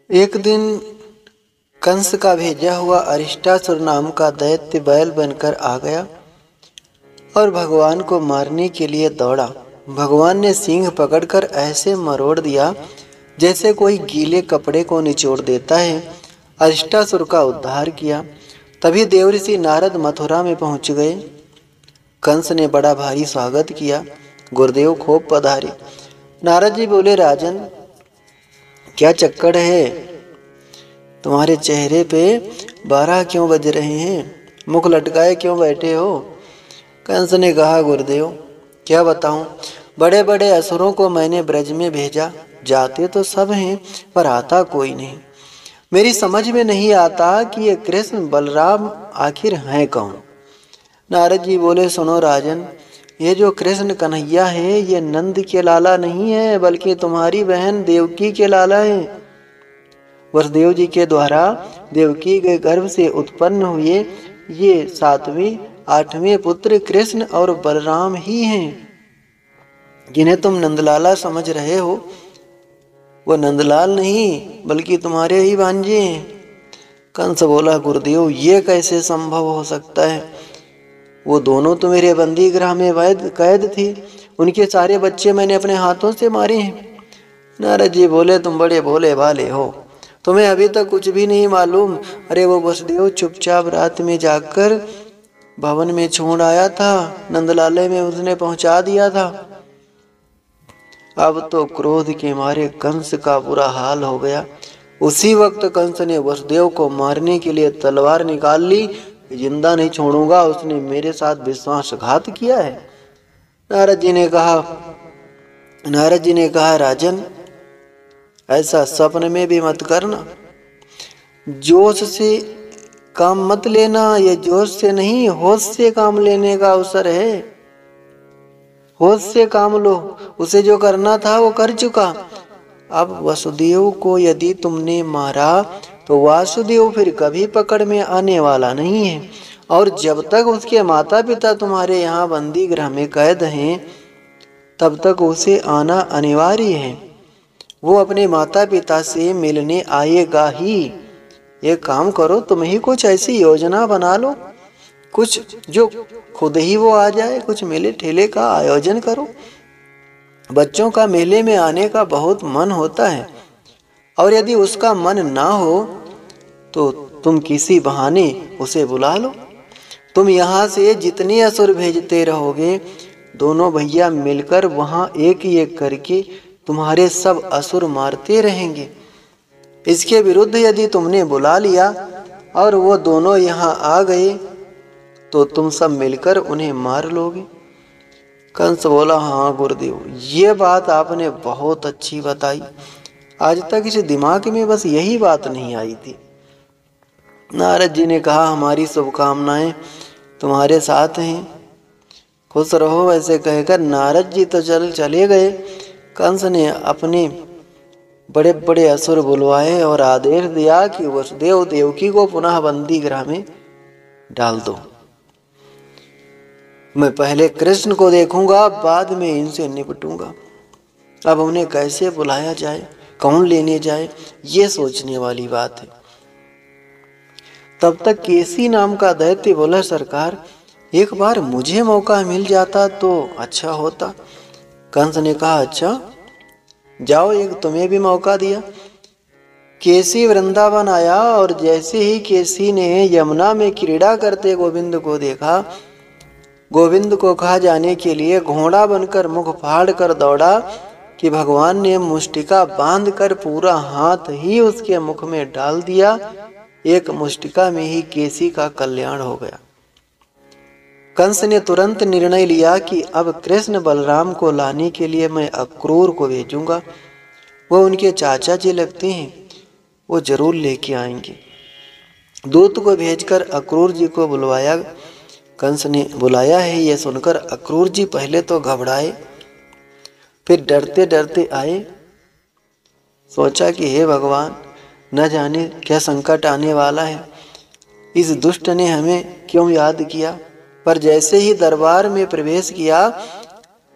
एक दिन कंस का भेजा हुआ अरिष्टासुर नाम का दैत्य बैल बनकर आ गया और भगवान को मारने के लिए दौड़ा। भगवान ने सींग पकड़कर ऐसे मरोड़ दिया जैसे कोई गीले कपड़े को निचोड़ देता है। अरिष्टासुर का उद्धार किया। तभी देवऋषि नारद मथुरा में पहुंच गए। कंस ने बड़ा भारी स्वागत किया। गुरुदेव खूब पधारे। नारद जी बोले, राजन क्या चक्कर है? तुम्हारे चेहरे पे 12 क्यों बज रहे हैं? मुख लटकाए क्यों बैठे हो? कंस ने कहा, गुरुदेव क्या बताऊं, बड़े बड़े असुरों को मैंने ब्रज में भेजा। जाते तो सब हैं पर आता कोई नहीं। मेरी समझ में नहीं आता कि ये कृष्ण बलराम आखिर हैं कौन। नारद जी बोले, सुनो राजन, ये जो कृष्ण कन्हैया है ये नंद के लाला नहीं है बल्कि तुम्हारी बहन देवकी के लाला है। वसुदेव जी के द्वारा देवकी के गर्भ से उत्पन्न हुए ये 7वें 8वें पुत्र कृष्ण और बलराम ही हैं। जिन्हें तुम नंदलाला समझ रहे हो वो नंदलाल नहीं बल्कि तुम्हारे ही भांजे हैं। कंस बोला, गुरुदेव ये कैसे संभव हो सकता है? वो दोनों तो मेरे बंदी गृह में कैद थी। उनके सारे बच्चे मैंने अपने हाथों से मारे हैं। नारद जी बोले, तुम बड़े भोले भाले हो, तुम्हें अभी तक कुछ भी नहीं मालूम। अरे वो वसुदेव चुपचाप रात में जाकर भवन में छोड़ आया था, नंदलाले में उसने पहुंचा दिया था। अब तो क्रोध के मारे कंस का बुरा हाल हो गया। उसी वक्त कंस ने वसुदेव को मारने के लिए तलवार निकाल ली। जिंदा नहीं छोड़ूंगा, उसने मेरे साथ विश्वासघात किया है। नारद जी ने कहा, राजन ऐसा सपन में भी मत करना। जोश से काम मत लेना। ये जोश से नहीं, होश से काम लेने का अवसर है। होश से काम लो। उसे जो करना था वो कर चुका। अब वसुदेव को यदि तुमने मारा तो वासुदेव फिर कभी पकड़ में आने वाला नहीं है। और जब तक उसके माता पिता तुम्हारे यहाँ बंदी गृह में कैद हैं तब तक उसे आना अनिवार्य है। वो अपने माता पिता से मिलने आएगा ही। ये काम करो, तुम ही कुछ ऐसी योजना बना लो, कुछ जो खुद ही वो आ जाए। कुछ मेले ठेले का आयोजन करो। बच्चों का मेले में आने का बहुत मन होता है और यदि उसका मन ना हो तो तुम किसी बहाने उसे बुला लो। तुम यहाँ से जितने असुर भेजते रहोगे दोनों भैया मिलकर वहाँ एक एक करके तुम्हारे सब असुर मारते रहेंगे। इसके विरुद्ध यदि तुमने बुला लिया और वो दोनों यहाँ आ गए तो तुम सब मिलकर उन्हें मार लोगे। कंस बोला, हाँ गुरुदेव ये बात आपने बहुत अच्छी बताई। आज तक इस दिमाग में बस यही बात नहीं आई थी। नारद जी ने कहा, हमारी शुभकामनाएं तुम्हारे साथ हैं, खुश रहो। ऐसे कहकर नारद जी तो चले गए। कंस ने अपने बड़े बड़े असुर बुलवाए और आदेश दिया कि वसुदेव देवकी को पुनः बंदी गृह में डाल दो। मैं पहले कृष्ण को देखूंगा, बाद में इनसे निपटूंगा। अब उन्हें कैसे बुलाया जाए, कौन लेने जाए, ये सोचने वाली बात है। तब तक केसी नाम का दैत्य बोला, सरकार एक बार मुझे मौका मिल जाता तो अच्छा होता। कंस ने कहा, अच्छा जाओ, एक तुम्हें भी मौका दिया। केसी वृंदावन आया और जैसे ही केसी ने यमुना में क्रीड़ा करते गोविंद को देखा, गोविंद को कहा जाने के लिए घोड़ा बनकर मुख फाड़ कर दौड़ा कि भगवान ने मुष्टिका बांधकर पूरा हाथ ही उसके मुख में डाल दिया। एक मुष्टिका में ही केसी का कल्याण हो गया। कंस ने तुरंत निर्णय लिया कि अब कृष्ण बलराम को लाने के लिए मैं अक्रूर को भेजूंगा। वो उनके चाचा जी लगते हैं, वो जरूर लेके आएंगे। दूत को भेजकर अक्रूर जी को बुलवाया। कंस ने बुलाया है ये सुनकर अक्रूर जी पहले तो घबराए, फिर डरते डरते आए। सोचा कि हे भगवान, न जाने क्या संकट आने वाला है, इस दुष्ट ने हमें क्यों याद किया। पर जैसे ही दरबार में प्रवेश किया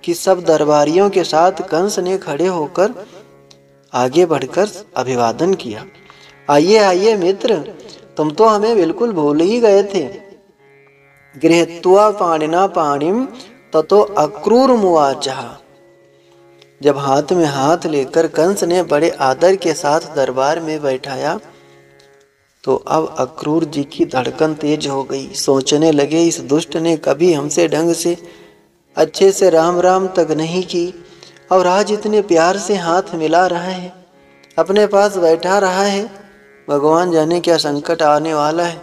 कि सब दरबारियों के साथ कंस ने खड़े होकर आगे बढ़कर अभिवादन किया। आइए आइए मित्र, तुम तो हमें बिल्कुल भूल ही गए थे। गृहीत्वा पाणिना पाणिम ततो अक्रूरमुवाचः। जब हाथ में हाथ लेकर कंस ने बड़े आदर के साथ दरबार में बैठाया तो अब अक्रूर जी की धड़कन तेज हो गई। सोचने लगे, इस दुष्ट ने कभी हमसे ढंग से अच्छे से राम राम तक नहीं की और आज इतने प्यार से हाथ मिला रहा है, अपने पास बैठा रहा है। भगवान जाने क्या संकट आने वाला है।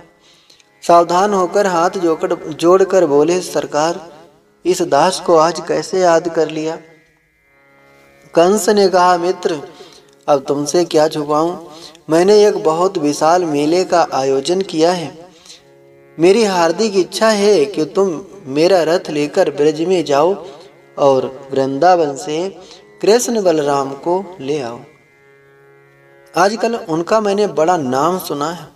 सावधान होकर हाथ जोड़कर बोले, सरकार इस दास को आज कैसे याद कर लिया। कंस ने कहा, मित्र अब तुमसे क्या छुपाऊं, मैंने एक बहुत विशाल मेले का आयोजन किया है। मेरी हार्दिक इच्छा है कि तुम मेरा रथ लेकर ब्रज में जाओ और वृंदावन से कृष्ण बलराम को ले आओ। आजकल उनका मैंने बड़ा नाम सुना है।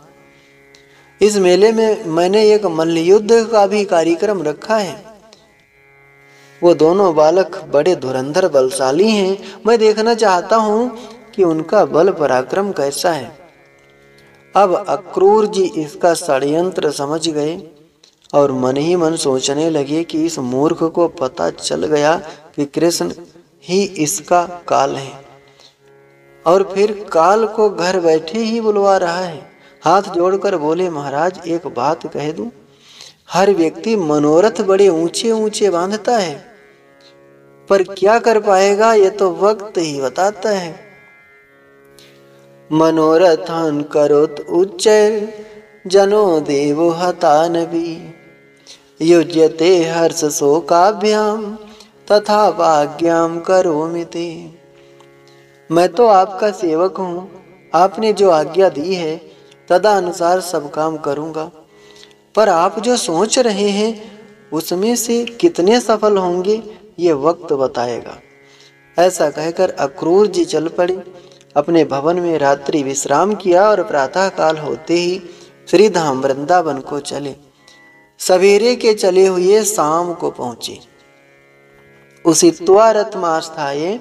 इस मेले में मैंने एक मल्लयुद्ध का भी कार्यक्रम रखा है। वो दोनों बालक बड़े धुरंधर बलशाली हैं। मैं देखना चाहता हूं कि उनका बल पराक्रम कैसा है। अब अक्रूर जी इसका षड्यंत्र समझ गए और मन ही मन सोचने लगे कि इस मूर्ख को पता चल गया कि कृष्ण ही इसका काल है और फिर काल को घर बैठे ही बुलवा रहा है। हाथ जोड़कर बोले, महाराज एक बात कह दूं, हर व्यक्ति मनोरथ बड़े ऊंचे ऊंचे बांधता है, पर क्या कर पाएगा ये तो वक्त ही बताता है। मनोरथन करोत उच्चैर जनो देवो हतानबी युज्यते हर्ष शोकाभ्याम तथा भाग्याम करोमिति। मैं तो आपका सेवक हूँ, आपने जो आज्ञा दी है तदा अनुसार सब काम करूँगा, पर आप जो सोच रहे हैं उसमें से कितने सफल होंगे ये वक्त बताएगा। ऐसा कहकर अक्रूर जी चल पड़े। अपने भवन में रात्रि विश्राम किया और प्रातः काल होते ही श्रीधाम वृंदावन को चले। सवेरे के चले हुए शाम को पहुंचे। उसित्वा रथमास्थाये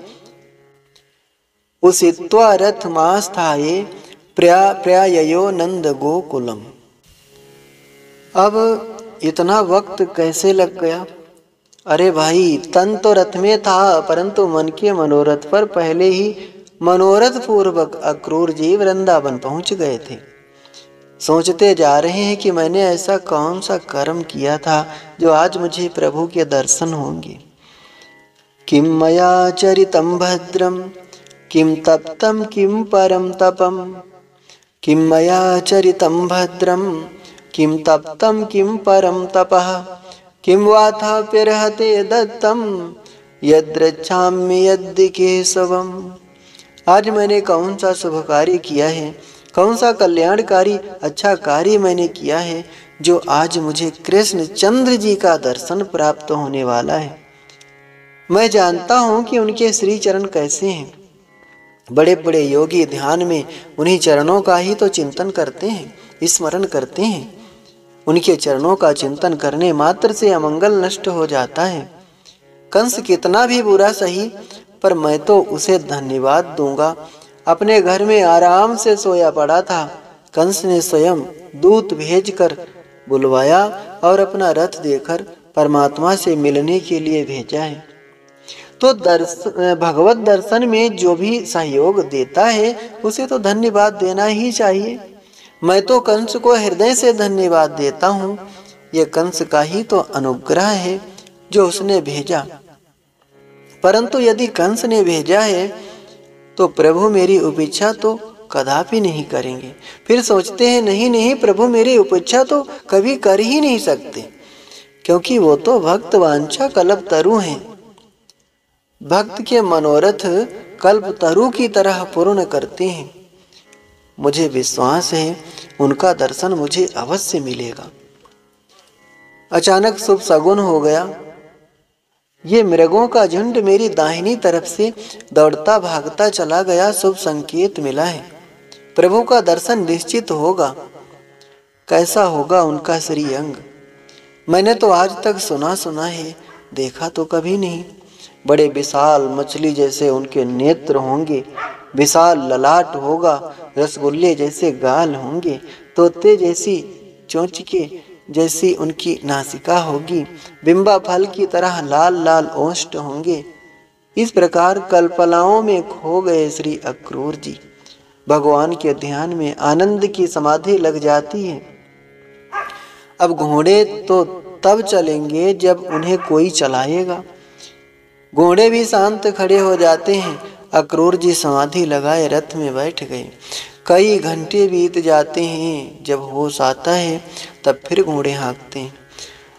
प्रयाययो नंद गोकुलम। अब इतना वक्त कैसे लग गया। अरे भाई, तन तो रथ में था परंतु मन के मनोरथ पर पहले ही मनोरथ पूर्वक अक्रूर जी वृंदावन पहुंच गए थे। सोचते जा रहे हैं कि मैंने ऐसा कौन सा कर्म किया था जो आज मुझे प्रभु के दर्शन होंगे। किम मया चरितम भद्रम किम तप्तम किम परम तपम। किम मया चरितम भद्रम किम तप्तम किम परम तपः। किम वाथाप्यर्हते दत्तम यद्रच्छाम्य यद् केशवम। आज मैंने कौन सा शुभ कार्य किया है, कौन सा कल्याणकारी अच्छा कार्य मैंने किया है जो आज मुझे कृष्ण चंद्र जी का दर्शन प्राप्त होने वाला है। मैं जानता हूँ कि उनके श्री चरण कैसे हैं। बड़े बड़े योगी ध्यान में उन्हीं चरणों का ही तो चिंतन करते हैं, स्मरण करते हैं। उनके चरणों का चिंतन करने मात्र से अमंगल नष्ट हो जाता है। कंस कितना भी बुरा सही, पर मैं तो उसे धन्यवाद दूंगा। अपने घर में आराम से सोया पड़ा था, कंस ने स्वयं दूत भेजकर बुलवाया और अपना रथ देकर परमात्मा से मिलने के लिए भेजा है। तो भगवत दर्शन में जो भी सहयोग देता है उसे तो धन्यवाद देना ही चाहिए। मैं तो कंस को हृदय से धन्यवाद देता हूँ। यह कंस का ही तो अनुग्रह है जो उसने भेजा। परंतु यदि कंस ने भेजा है तो प्रभु मेरी उपेक्षा तो कदापि नहीं करेंगे। फिर सोचते हैं नहीं प्रभु मेरी उपेक्षा तो कभी कर ही नहीं सकते, क्योंकि वो तो भक्त वांछा कल्प तरु हैं। भक्त के मनोरथ कल्प तरु की तरह पूर्ण करते हैं। मुझे विश्वास है उनका दर्शन मुझे अवश्य मिलेगा। अचानक शुभ शगुन हो गया। ये मृगों का झुंड मेरी दाहिनी तरफ से दौड़ता भागता चला गया। शुभ संकेत मिला है, प्रभु का दर्शन निश्चित होगा। कैसा होगा उनका श्री अंग, मैंने तो आज तक सुना है, देखा तो कभी नहीं। बड़े विशाल मछली जैसे उनके नेत्र होंगे, विशाल ललाट होगा, रसगुल्ले जैसे गाल होंगे, तोते जैसी चोंचके जैसी उनकी नासिका होगी, बिंबा फल की तरह लाल लाल ओष्ठ होंगे। इस प्रकार कल्पनाओं में खो गए श्री अक्रूर जी। भगवान के ध्यान में आनंद की समाधि लग जाती है। अब घोड़े तो तब चलेंगे जब उन्हें कोई चलाएगा। घोड़े भी शांत खड़े हो जाते हैं। अक्रूर जी समाधि लगाए रथ में बैठ गए। कई घंटे बीत जाते हैं। जब होश आता है तब फिर घोड़े हाँकते हैं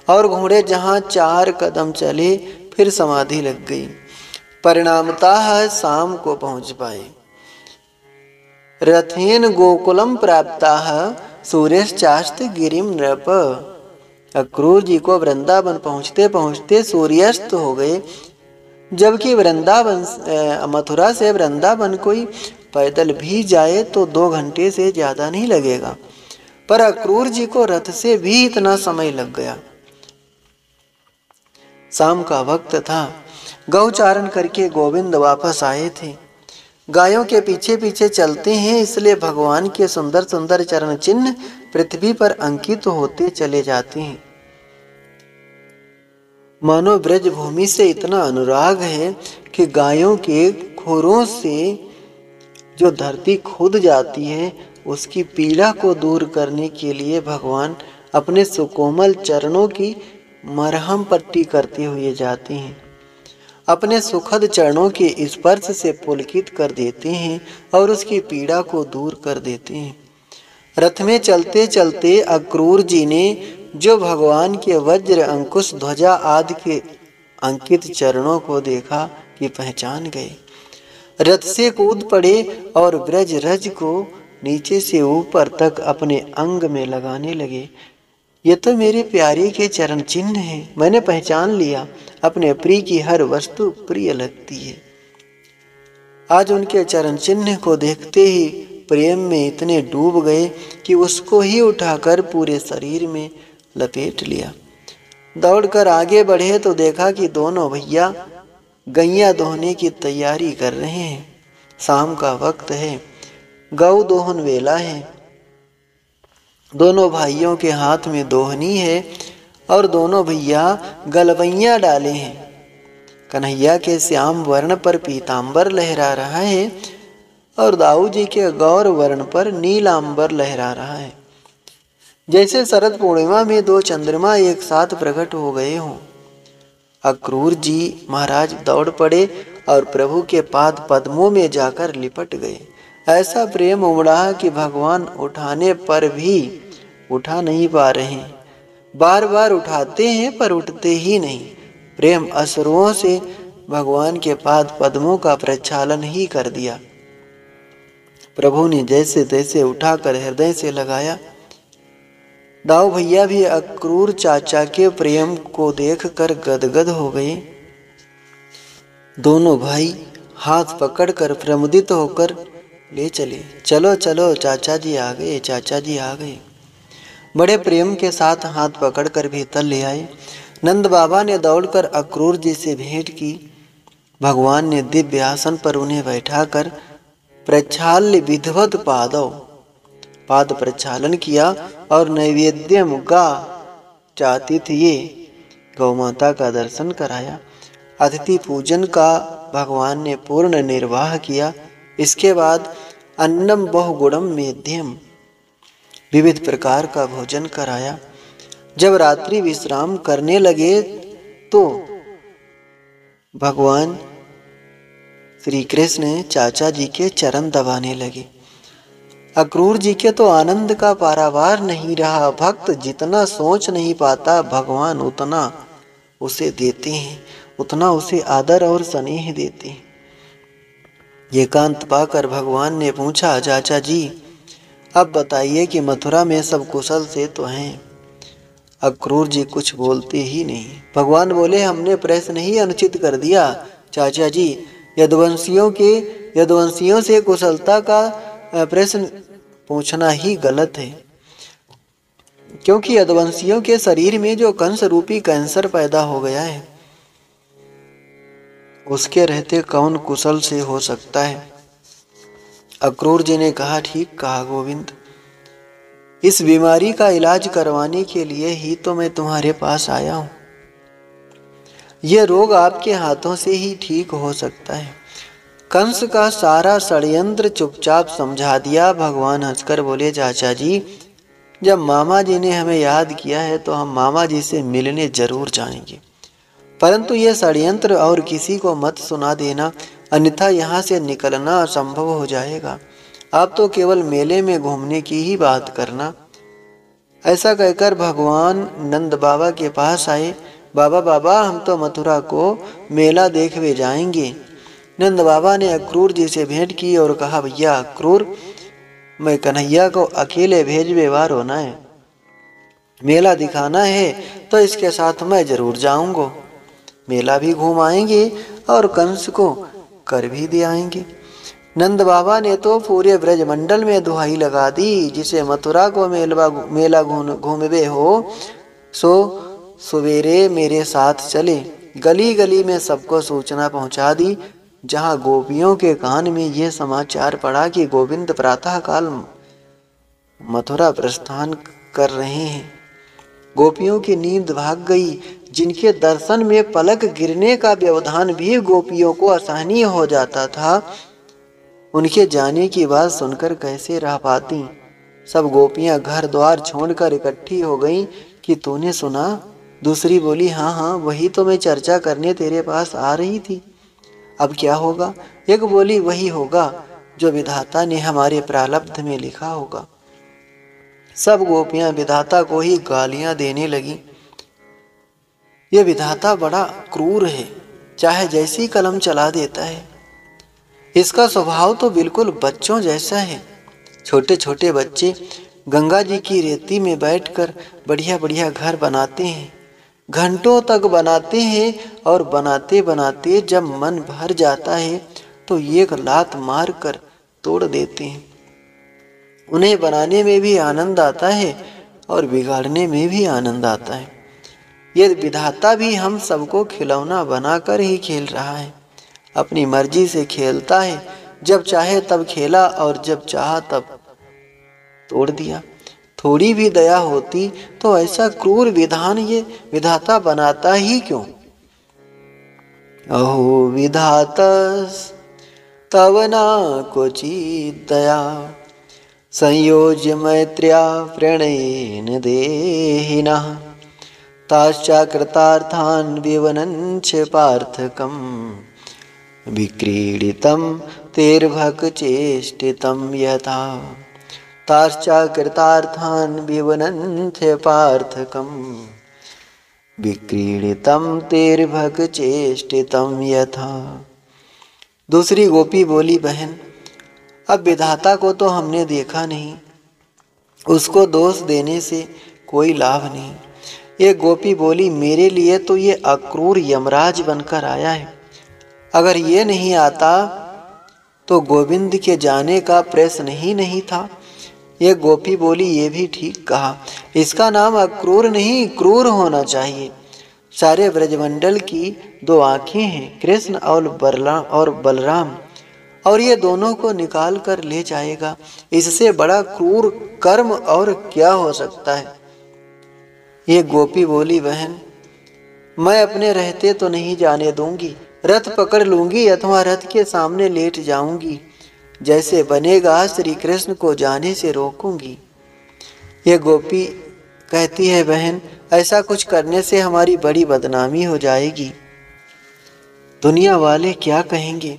और घोड़े जहाँ 4 कदम चले फिर समाधि लग गई। परिणामतः शाम को पहुंच पाए। रथेन गोकुलम प्राप्ताः सूर्यश्चास्त गिरिम नृप। अक्रूर जी को वृंदावन पहुंचते पहुंचते सूर्यास्त हो गए, जबकि वृंदावन मथुरा से वृंदावन कोई पैदल भी जाए तो 2 घंटे से ज्यादा नहीं लगेगा, पर अक्रूर जी को रथ से भी इतना समय लग गया। शाम का वक्त था। गौचारण करके गोविंद वापस आए थे। गायों के पीछे पीछे चलते हैं, इसलिए भगवान के सुंदर सुंदर चरण चिन्ह पृथ्वी पर अंकित होते चले जाते हैं। मानो ब्रज भूमि से इतना अनुराग है कि गायों के खुरों से जो धरती खुद जाती है, उसकी पीड़ा को दूर करने के लिए भगवान अपने सुकोमल चरणों की मरहम पट्टी करते हुए जाते हैं। अपने सुखद चरणों के स्पर्श से पुलकित कर देते हैं और उसकी पीड़ा को दूर कर देते हैं। रथ में चलते चलते अक्रूर जी ने जो भगवान के वज्र अंकुश ध्वजा आदि के अंकित चरणों को देखा कि पहचान गए। रथ से कूद पड़े और ब्रज रज को नीचे से ऊपर तक अपने अंग में लगाने लगे। ये तो मेरे प्यारे के चरण चिन्ह हैं, मैंने पहचान लिया। अपने प्रिय की हर वस्तु प्रिय लगती है। आज उनके चरण चिन्ह को देखते ही प्रेम में इतने डूब गए कि उसको ही उठाकर पूरे शरीर में लपेट लिया। दौड़कर आगे बढ़े तो देखा कि दोनों भैया गैया दोहने की तैयारी कर रहे हैं। शाम का वक्त है, गौ दोहन वेला है। दोनों भाइयों के हाथ में दोहनी है और दोनों भैया गलवैया डाले हैं। कन्हैया के श्याम वर्ण पर पीतांबर लहरा रहा है और दाऊ जी के गौर वर्ण पर नीलांबर लहरा रहा है, जैसे शरद पूर्णिमा में 2 चंद्रमा एक साथ प्रकट हो गए हों। अक्रूर जी महाराज दौड़ पड़े और प्रभु के पाद पद्मों में जाकर लिपट गए। ऐसा प्रेम उमड़ा कि भगवान उठाने पर भी उठा नहीं पा रहे। बार बार उठाते हैं पर उठते ही नहीं। प्रेम असुरों से भगवान के पाद पद्मों का प्रक्षालन ही कर दिया। प्रभु ने जैसे तैसे उठाकर हृदय से लगाया। दाऊ भैया भी अक्रूर चाचा के प्रेम को देखकर गदगद हो गए। दोनों भाई हाथ पकड़कर प्रमुदित होकर ले चले। चलो चलो चाचा जी आ गए, चाचा जी आ गए। बड़े प्रेम के साथ हाथ पकड़कर भीतर ले आए। नंद बाबा ने दौड़कर अक्रूर जी से भेंट की। भगवान ने दिव्य आसन पर उन्हें बैठाकर प्रक्षाल्य विधिवत पाद प्रक्षालन किया और नैवेद्यम गा चातिथ्ये गौ माता का दर्शन कराया। अतिथि पूजन का भगवान ने पूर्ण निर्वाह किया। इसके बाद अन्नम बहुगुणम मेध्यम विविध प्रकार का भोजन कराया। जब रात्रि विश्राम करने लगे तो भगवान श्री कृष्ण चाचा जी के चरण दबाने लगे। अक्रूर जी के तो आनंद का पारावार नहीं रहा। भक्त जितना सोच नहीं पाता, भगवान उतना उसे देते हैं, उतना उसे आदर और स्नेह देते हैं। एकांत पाकर भगवान ने पूछा, चाचा जी अब बताइए कि मथुरा में सब कुशल से तो हैं। अक्रूर जी कुछ बोलते ही नहीं। भगवान बोले, हमने प्रश्न ही अनुचित कर दिया। चाचा जी यदुवंशियों से कुशलता का प्रश्न पूछना ही गलत है, क्योंकि यदुवंशियों के शरीर में जो कंस रूपी कैंसर पैदा हो गया है, उसके रहते कौन कुशल से हो सकता है। अक्रूर जी ने कहा, ठीक कहा गोविंद, इस बीमारी का इलाज करवाने के लिए ही तो मैं तुम्हारे पास आया हूं। यह रोग आपके हाथों से ही ठीक हो सकता है। कंस का सारा षड्यंत्र चुपचाप समझा दिया। भगवान हंसकर बोले, चाचा जी, जब मामा जी ने हमें याद किया है तो हम मामा जी से मिलने जरूर जाएंगे, परंतु यह षड्यंत्र और किसी को मत सुना देना, अन्यथा यहाँ से निकलना असंभव हो जाएगा। आप तो केवल मेले में घूमने की ही बात करना। ऐसा कहकर भगवान नंद बाबा के पास आए। बाबा बाबा, हम तो मथुरा को मेला देखने जाएंगे। नंद बाबा ने अक्रूर जी से भेंट की और कहा, भैया अक्रूर, मैं कन्हैया को अकेले भेजवे वार होना है, मेला दिखाना है तो इसके साथ मैं जरूर जाऊंगा। मेला भी घूम आएंगे और कंस को कर भी दे आएंगे। नंद बाबा ने तो पूरे ब्रजमंडल में दुहाई लगा दी, जिसे मथुरा को मेला घूमवे हो सो सवेरे मेरे साथ चले। गली गली में सबको सूचना पहुंचा दी। जहां गोपियों के कान में यह समाचार पड़ा कि गोविंद प्रातः काल मथुरा प्रस्थान कर रहे हैं, गोपियों की नींद भाग गई। जिनके दर्शन में पलक गिरने का व्यवधान भी गोपियों को असहनीय हो जाता था, उनके जाने की बात सुनकर कैसे रह पाती। सब गोपियां घर द्वार छोड़कर इकट्ठी हो गईं कि तूने सुना? दूसरी बोली, हाँ हाँ, वही तो मैं चर्चा करने तेरे पास आ रही थी। अब क्या होगा? एक बोली, वही होगा जो विधाता ने हमारे प्रारब्ध में लिखा होगा। सब गोपियां विधाता को ही गालियां देने लगी। ये विधाता बड़ा क्रूर है, चाहे जैसी कलम चला देता है। इसका स्वभाव तो बिल्कुल बच्चों जैसा है। छोटे छोटे बच्चे गंगा जी की रेती में बैठकर बढ़िया बढ़िया घर बनाते हैं, घंटों तक बनाते हैं, और बनाते बनाते जब मन भर जाता है तो एक लात मार कर तोड़ देते हैं। उन्हें बनाने में भी आनंद आता है और बिगाड़ने में भी आनंद आता है। ये विधाता भी हम सबको खिलौना बनाकर ही खेल रहा है, अपनी मर्जी से खेलता है। जब चाहे तब खेला और जब चाहा तब तोड़ दिया। थोड़ी भी दया होती तो ऐसा क्रूर विधान ये विधाता बनाता ही क्यों? अहो विधातस तव न क्वचित् दया, संयोज्य मैत्र्या प्रणयेन देहिनः, ताश्चाकृतार्थान् विवनञ्च पार्थकम्, विक्रीडितं तेर्भक्चेष्टितं यथा, ताश्चाकृतार्थान् विवनञ्च पार्थकम्, विक्रीडितं तेर्भक्चेष्टितं यथा। दूसरी गोपी बोली, बहन, अब विधाता को तो हमने देखा नहीं, उसको दोष देने से कोई लाभ नहीं। एक गोपी बोली, मेरे लिए तो ये अक्रूर यमराज बनकर आया है। अगर ये नहीं आता तो गोविंद के जाने का प्रश्न ही नहीं था। एक गोपी बोली, ये भी ठीक कहा, इसका नाम अक्रूर नहीं क्रूर होना चाहिए। सारे ब्रजमंडल की दो आंखें हैं, कृष्ण और बलराम, और ये दोनों को निकाल कर ले जाएगा। इससे बड़ा क्रूर कर्म और क्या हो सकता है? ये गोपी बोली, बहन, मैं अपने रहते तो नहीं जाने दूंगी, रथ पकड़ लूंगी अथवा रथ के सामने लेट जाऊंगी। जैसे बनेगा श्री कृष्ण को जाने से रोकूंगी। ये गोपी कहती है, बहन, ऐसा कुछ करने से हमारी बड़ी बदनामी हो जाएगी। दुनिया वाले क्या कहेंगे?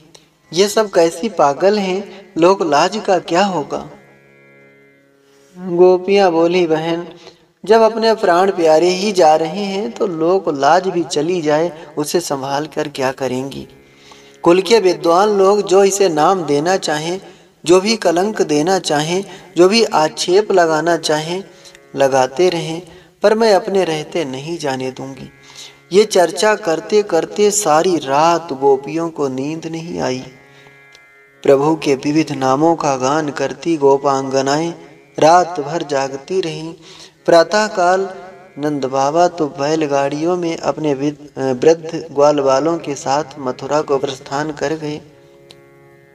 ये सब कैसी पागल हैं, लोक लाज का क्या होगा? गोपियां बोली, बहन, जब अपने प्राण प्यारे ही जा रहे हैं तो लोक लाज भी चली जाए, उसे संभाल कर क्या करेंगी? कुल के विद्वान लोग जो इसे नाम देना चाहें, जो भी कलंक देना चाहें, जो भी आक्षेप लगाना चाहें, लगाते रहें, पर मैं अपने रहते नहीं जाने दूंगी। ये चर्चा करते करते सारी रात गोपियों को नींद नहीं आई। प्रभु के विविध नामों का गान करती गोपांगनाएं रात भर जागती रहीं। प्रातः काल नंद बाबा तो बैलगाड़ियों में अपने वृद्ध ग्वाल वालों के साथ मथुरा को प्रस्थान कर गए,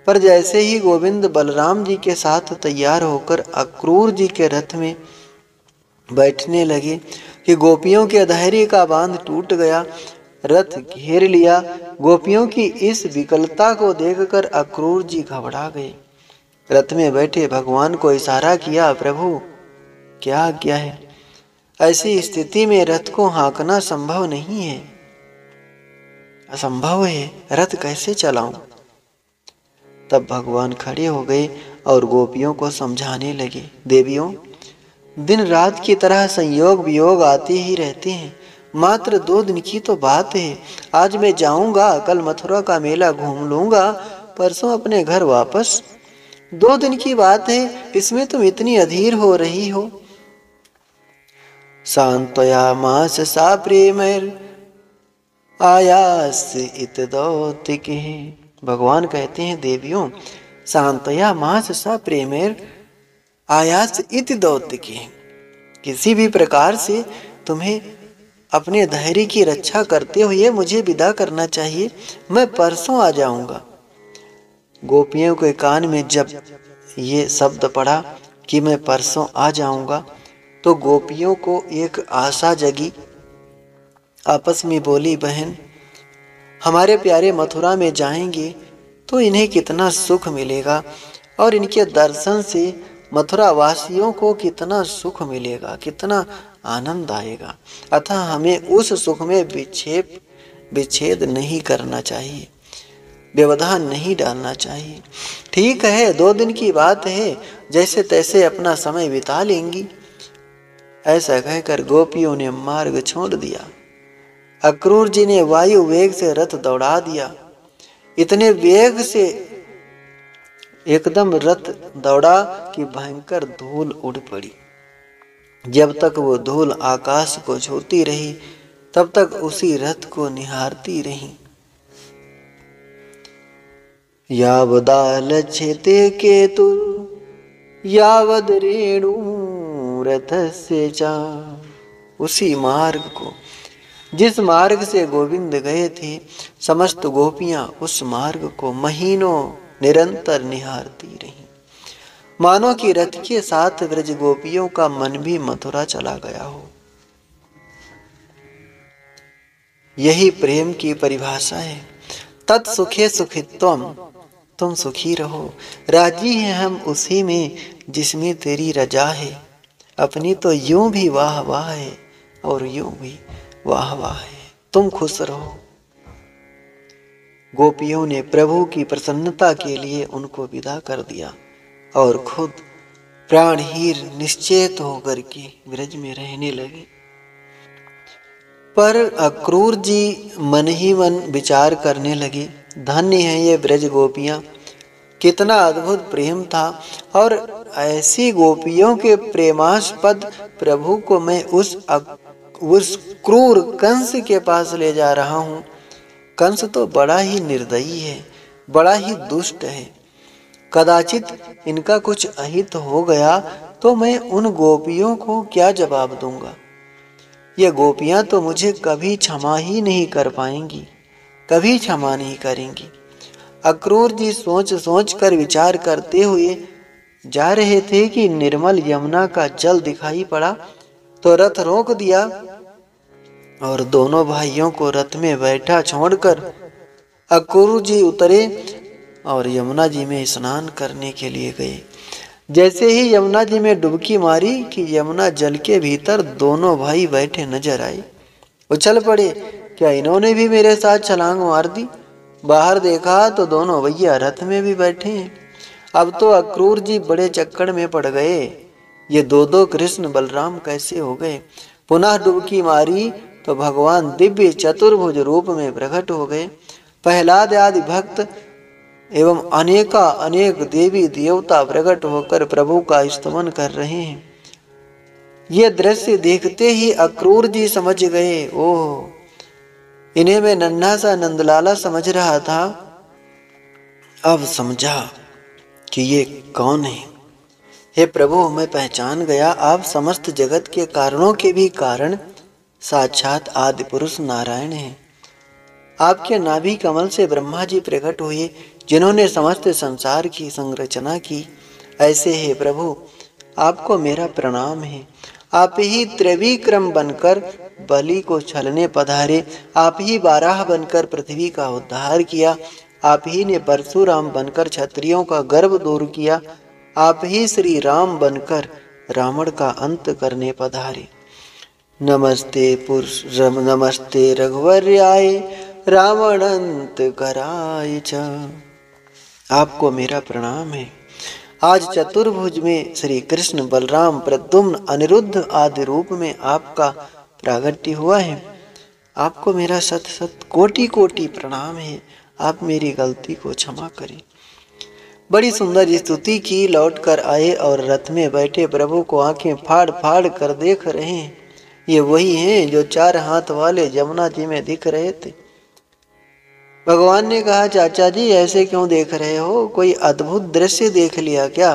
पर जैसे ही गोविंद बलराम जी के साथ तैयार होकर अक्रूर जी के रथ में बैठने लगे कि गोपियों के धैर्य का बांध टूट गया, रथ घेर लिया। गोपियों की इस विकलता को देखकर अक्रूर जी घबरा गए। रथ में बैठे भगवान को इशारा किया, प्रभु क्या आज्ञा है? ऐसी स्थिति में रथ को हाँकना संभव नहीं है, असंभव है, रथ कैसे चलाऊं? तब भगवान खड़े हो गए और गोपियों को समझाने लगे, देवियों, दिन रात की तरह संयोग वियोग आते ही रहते हैं, मात्र 2 दिन की तो बात है। आज मैं जाऊंगा, कल मथुरा का मेला घूम लूंगा, परसों अपने घर वापस। 2 दिन की बात है, इसमें तुम इतनी अधीर हो रही हो। सांत्वयामास सा प्रेमैर आयास इत दौतिके। भगवान कहते हैं, देवियों, सांत्वयामास सा प्रेमैर आयास इत दौतिके। किसी भी प्रकार से तुम्हें अपने धैर्य की रक्षा करते हुए मुझे विदा करना चाहिए, मैं परसों आ जाऊंगा। गोपियों के कान में जब ये शब्द पड़ा कि मैं परसों आ जाऊंगा, तो गोपियों को एक आशा जगी। आपस में बोली, बहन, हमारे प्यारे मथुरा में जाएंगे तो इन्हें कितना सुख मिलेगा और इनके दर्शन से मथुरा वासियों को कितना सुख मिलेगा, कितना आनंद आएगा। अतः हमें उस सुख में विच्छेद नहीं करना चाहिए, व्यवधान नहीं डालना चाहिए। ठीक है, 2 दिन की बात है, जैसे तैसे अपना समय बिता लेंगी। ऐसा कहकर गोपियों ने मार्ग छोड़ दिया। अक्रूर जी ने वायु वेग से रथ दौड़ा दिया। इतने वेग से एकदम रथ दौड़ा कि भयंकर धूल उड़ पड़ी। जब तक वो धूल आकाश को छूती रही, तब तक उसी रथ को निहारती रही। यावदालच्छेते केतुर यावद रेणु रथस्य चा। उसी मार्ग को, जिस मार्ग से गोविंद गए थे, समस्त गोपियां उस मार्ग को महीनों निरंतर निहारती रही, मानो कि रथ के साथ ब्रज गोपियों का मन भी मथुरा चला गया हो। यही प्रेम की परिभाषा है। तत्सुखे सुखित्वम, तुम सुखी रहो, राजी हैं हम उसी में जिसमें तेरी रजा है। अपनी तो यूं भी वाह वाह है और यूं भी वाह वाह है, तुम खुश रहो। गोपियों ने प्रभु की प्रसन्नता के लिए उनको विदा कर दिया और खुद प्राणहीर निश्चेत होकर के ब्रज में रहने लगे। पर अक्रूर जी मन ही मन विचार करने लगे, धन्य है ये ब्रज गोपियां, कितना अद्भुत प्रेम था, और ऐसी गोपियों के प्रेमास्पद प्रभु को मैं उस क्रूर कंस के पास ले जा रहा हूँ। कंस तो बड़ा ही निर्दयी है, बड़ा ही दुष्ट है। कदाचित इनका कुछ अहित हो गया तो मैं उन गोपियों को क्या जवाब दूंगा। ये गोपियां तो मुझे कभी क्षमा ही नहीं कर पाएंगी, कभी क्षमा नहीं करेंगी। अक्रूर जी सोच सोच कर विचार करते हुए जा रहे थे कि निर्मल यमुना का जल दिखाई पड़ा, तो रथ रोक दिया और दोनों भाइयों को रथ में बैठा छोड़कर अक्रूर जी उतरे और यमुना जी में स्नान करने के लिए गए। जैसे ही यमुना जी में डुबकी मारी कि यमुना जल के भीतर दोनों भाई बैठे नजर आए। उछल पड़े, क्या इन्होंने भी मेरे साथ छलांग मार दी? बाहर देखा तो दोनों भैया रथ में भी बैठे हैं। अब तो अक्रूर जी बड़े चक्कर में पड़ गए, ये दो कृष्ण बलराम कैसे हो गए। पुनः डुबकी मारी तो भगवान दिव्य चतुर्भुज रूप में प्रकट हो गए। प्रहलाद आदि भक्त एवं अनेक देवी देवता प्रकट होकर प्रभु का स्तमन कर रहे हैं। ये दृश्य देखते ही अक्रूर जी समझ गए, ओह, इन्हें मैं नन्हा सा नंदलाला समझ रहा था, अब समझा कि ये कौन है। हे प्रभु, मैं पहचान गया, आप समस्त जगत के कारणों के भी कारण साक्षात आदि पुरुष नारायण हैं। आपके नाभि कमल से ब्रह्मा जी प्रकट हुए, जिन्होंने समस्त संसार की संरचना की, ऐसे हे प्रभु आपको मेरा प्रणाम है। आप ही त्रिविक्रम बनकर बलि को छलने पधारे, आप ही बाराह बनकर पृथ्वी का उद्धार किया, आप ही ने परशुराम बनकर क्षत्रियों का गर्व दूर किया, आप ही श्री राम बनकर रावण का अंत करने पधारे। नमस्ते रघुवर्याय रावणंत कराय च। आपको मेरा प्रणाम है। आज चतुर्भुज में श्री कृष्ण, बलराम, प्रद्युम्न, अनिरुद्ध आदि रूप में आपका प्रागट्य हुआ है। आपको मेरा सत सत कोटि कोटि प्रणाम है। आप मेरी गलती को क्षमा करें। बड़ी सुंदर स्तुति की। लौट कर आए और रथ में बैठे प्रभु को आंखें फाड़ फाड़ कर देख रहे हैं। ये वही हैं जो 4 हाथ वाले जमुना जी में दिख रहे थे। भगवान ने कहा, चाचा जी ऐसे क्यों देख रहे हो? कोई अद्भुत दृश्य देख लिया क्या?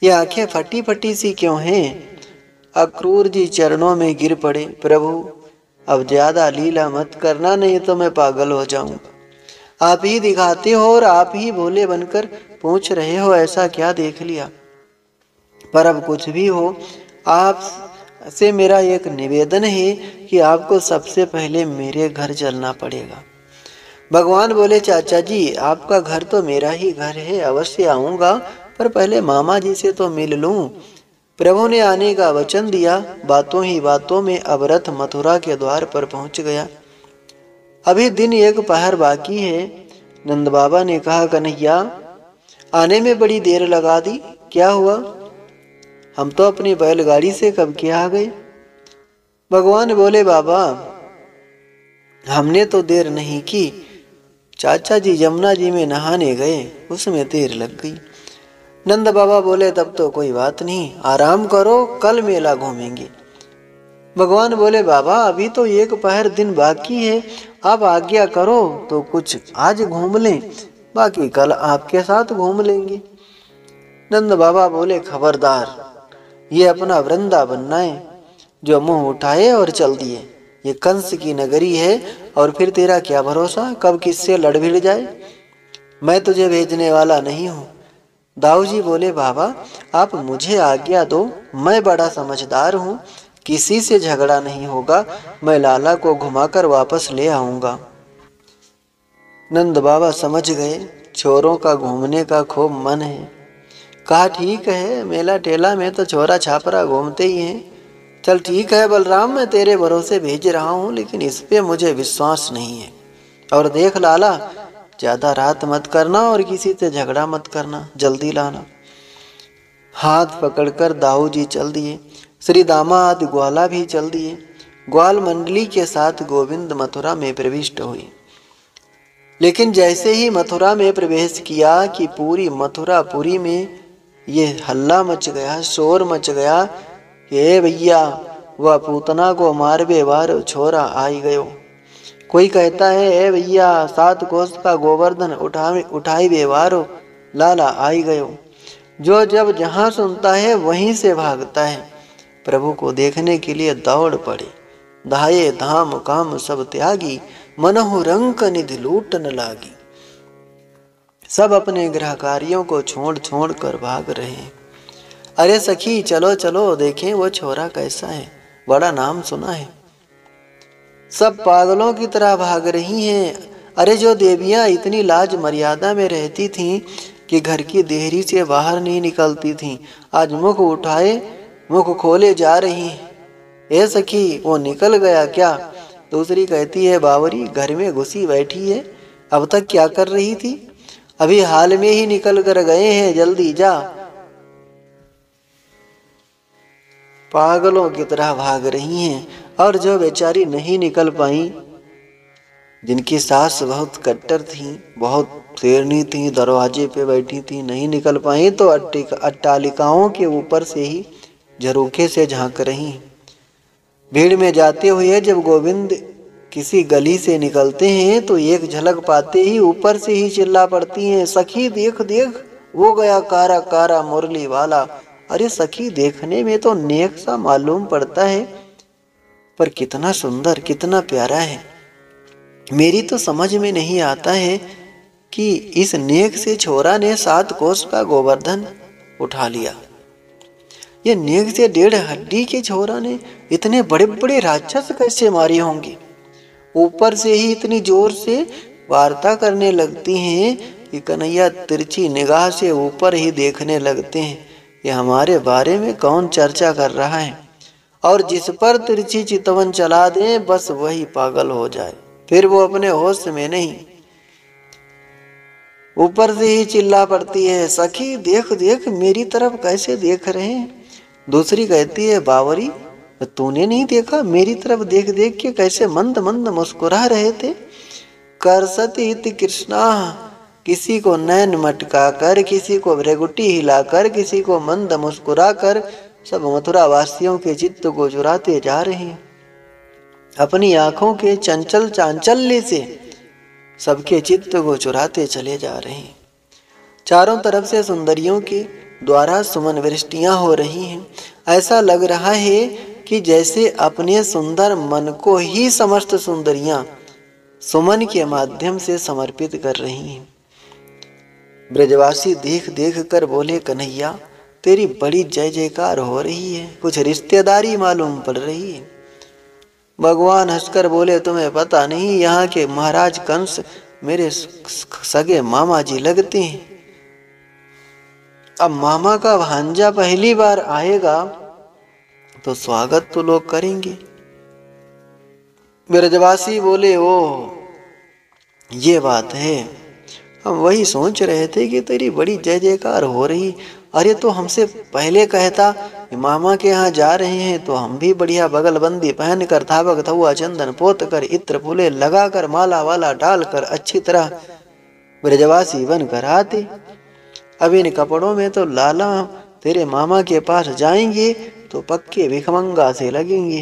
ये आंखें फटी फटी सी क्यों हैं? अक्रूर जी चरणों में गिर पड़े। प्रभु अब ज्यादा लीला मत करना, नहीं तो मैं पागल हो जाऊंगा। आप ही दिखाते हो और आप ही भोले बनकर पूछ रहे हो ऐसा क्या देख लिया? पर अब कुछ भी हो, आप से मेरा एक निवेदन है कि आपको सबसे पहले मेरे घर चलना पड़ेगा। भगवान बोले, चाचा जी आपका घर तो मेरा ही घर है, अवश्य आऊंगा, पर पहले मामा जी से तो मिल लूं। प्रभु ने आने का वचन दिया। बातों ही बातों में अब रथ मथुरा के द्वार पर पहुंच गया। अभी दिन 1 पहर बाकी है। नंद बाबा ने कहा, कन्हैया आने में बड़ी देर लगा दी, क्या हुआ? हम तो अपनी बैलगाड़ी से कब के आ गए। भगवान बोले, बाबा हमने तो देर नहीं की, चाचा जी यमुना जी में नहाने गए, उसमें देर लग गई। नंद बाबा बोले, तब तो कोई बात नहीं, आराम करो, कल मेला घूमेंगे। भगवान बोले, बाबा अभी तो 1 पहर दिन बाकी है, आप आज्ञा करो तो कुछ आज घूम लें, बाकी कल आपके साथ घूम लेंगे। नंद बाबा बोले, खबरदार, ये अपना वृंदावन न है जो मुंह उठाए और चल दिए। ये कंस की नगरी है और फिर तेरा क्या भरोसा कब किससे लड़ भिड़ जाए। मैं तुझे भेजने वाला नहीं हूँ। दाऊ जी बोले, बाबा आप मुझे आज्ञा दो, मैं बड़ा समझदार हूँ, किसी से झगड़ा नहीं होगा, मैं लाला को घुमाकर वापस ले आऊंगा। नंद बाबा समझ गए छोरों का घूमने का खूब मन है। कहा, ठीक है, मेला टेला में तो छोरा छापरा घूमते ही हैं। चल ठीक है बलराम, मैं तेरे भरोसे भेज रहा हूँ, लेकिन इस पे मुझे विश्वास नहीं है। और देख लाला, ज्यादा रात मत करना और किसी से झगड़ा मत करना, जल्दी लाना। हाथ पकड़कर दाऊ जी चल दिए। श्री दामाद ग्वाला भी चल दिए। ग्वाल मंडली के साथ गोविंद मथुरा में प्रविष्ट हुए। लेकिन जैसे ही मथुरा में प्रवेश किया कि पूरी मथुरापुरी में ये हल्ला मच गया, शोर मच गया कि ए भैया वह पूतना को मार बेवार छोरा आई गयो। कोई कहता है, ए भैया 7 कोस का गोवर्धन उठाई बेवारो लाला आई गयो। जो जब जहां सुनता है वहीं से भागता है। प्रभु को देखने के लिए दौड़ पड़े। धाये धाम काम सब त्यागी, मनहु रंक निधि लूटन लागी। सब अपने गृह कार्यों को छोड़ छोड़ कर भाग रहे हैं। अरे सखी चलो चलो, देखें वो छोरा कैसा है, बड़ा नाम सुना है। सब पागलों की तरह भाग रही हैं। अरे जो देवियां इतनी लाज मर्यादा में रहती थीं कि घर की देहरी से बाहर नहीं निकलती थीं, आज मुख उठाए मुख खोले जा रही हैं। ए सखी वो निकल गया क्या? दूसरी कहती है, बावरी घर में घुसी बैठी है, अब तक क्या कर रही थी? अभी हाल में ही निकल कर गए हैं, जल्दी जा। पागलों की तरह भाग रही हैं। और जो बेचारी नहीं निकल पाई, जिनकी सास बहुत कट्टर थी, बहुत शेरनी थी, दरवाजे पे बैठी थी, नहीं निकल पाई तो अट्टालिकाओं के ऊपर से ही झरोखे से झांक रही। भीड़ में जाते हुए जब गोविंद किसी गली से निकलते हैं तो एक झलक पाते ही ऊपर से ही चिल्ला पड़ती हैं, सखी देख देख वो गया कारा कारा मुरली वाला। अरे सखी देखने में तो नेक सा मालूम पड़ता है, पर कितना सुंदर कितना प्यारा है। मेरी तो समझ में नहीं आता है कि इस नेक से छोरा ने 7 कोस का गोवर्धन उठा लिया। ये नेक से 1.5 हड्डी के छोरा ने इतने बड़े बड़े राक्षस कैसे मारे होंगे। ऊपर से ही इतनी जोर से वार्ता करने लगती हैं कि कन्हैया तिरछी निगाह से ऊपर ही देखने लगते हैं कि हमारे बारे में कौन चर्चा कर रहा है, और जिस पर तिरछी चितवन चला दे बस वही पागल हो जाए, फिर वो अपने होश में नहीं। ऊपर से ही चिल्ला पड़ती है, सखी देख देख मेरी तरफ कैसे देख रहे हैं। दूसरी कहती है, बावरी तूने नहीं देखा, मेरी तरफ देख देख के कैसे मंद मंद मुस्कुरा रहे थे। करसति इति कृष्णा, किसी को नैन मटका कर, किसी को भ्रेगुटी हिलाकर, किसी को मंद मुस्कुरा कर सब मथुरा वासियों के चित्त को चुराते जा रहे हैं। अपनी आंखों के चंचल चांचल्य से सबके चित्त को चुराते चले जा रहे हैं। चारों तरफ से सुंदरियों के द्वारा सुमन वृष्टियां हो रही हैं। ऐसा लग रहा है कि जैसे अपने सुंदर मन को ही समस्त सुंदरियां सुमन के माध्यम से समर्पित कर रही हैं। ब्रजवासी देख देख कर बोले, कन्हैया तेरी बड़ी जय जयकार हो रही है, कुछ रिश्तेदारी मालूम पड़ रही है। भगवान हंसकर बोले, तुम्हें पता नहीं, यहाँ के महाराज कंस मेरे सगे मामा जी लगते हैं। अब मामा का भांजा पहली बार आएगा तो स्वागत तो लोग करेंगे। ब्रजवासी बोले, ओ ये बात है, हम वही सोच रहे थे कि तेरी बड़ी जय जयकार हो रही। अरे तो हमसे पहले कहता मामा के यहाँ जा रहे हैं तो हम भी बढ़िया बगलबंदी पहन कर, धावक धुआ चंदन पोत कर, इत्र फूले लगा कर, माला वाला डाल कर अच्छी तरह ब्रजवासी बन कर आते। अब इन कपड़ों में तो लाला तेरे मामा के पास जाएंगे तो पक्के भिखमंगा से लगेंगे।